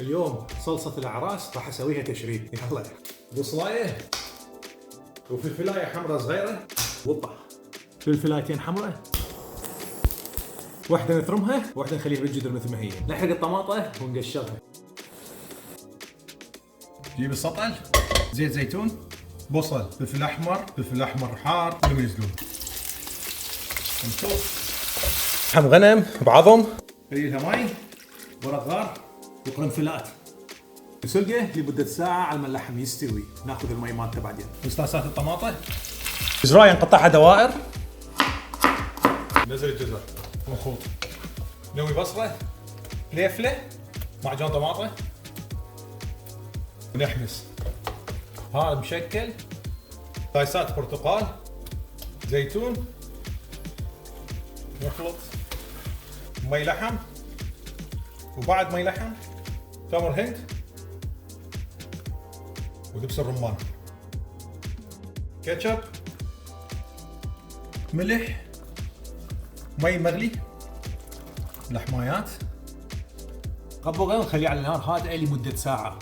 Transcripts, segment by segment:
اليوم صلصة الأعراس راح أسويها تشريد. يلا بصلاية وفلفلاية حمراء صغيرة، وطة فلفلايتين حمراء، واحدة نثرمها واحدة نخليها بالجدر مثل ما هي. نحرق الطماطة ونقشرها. جيب السطل، زيت زيتون، بصل، فلفل أحمر حار، وليمون يزلون. نشوف لحم غنم بعظم، قليلها مي، ورق غار وقرنفلات. نسلقه لمدة ساعة على ما اللحم يستوي، ناخذ المي مالته بعدين. مستاسات الطماطة، جزراية نقطعها دوائر، نزل الجزر مخوط، نوي بصلة، فليفلة، معجون طماطة، ونحمس. هذا مشكل، دايسات برتقال، زيتون، نخلط مي لحم، وبعد مي لحم تمر هند ودبس الرمان، كاتشب، ملح، مي مغلي، لحمايات، قبضه ونخليه على نار هادئه لمده ساعه.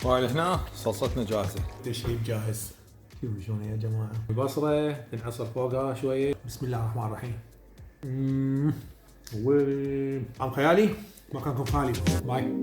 وهاي هنا صلصتنا جاهزه، تشريب جاهز. شوفوا شلون يا جماعه، البصره تنعصر فوقها شويه. بسم الله الرحمن الرحيم. وين عم خيالي؟ مكانكم خالي. باي.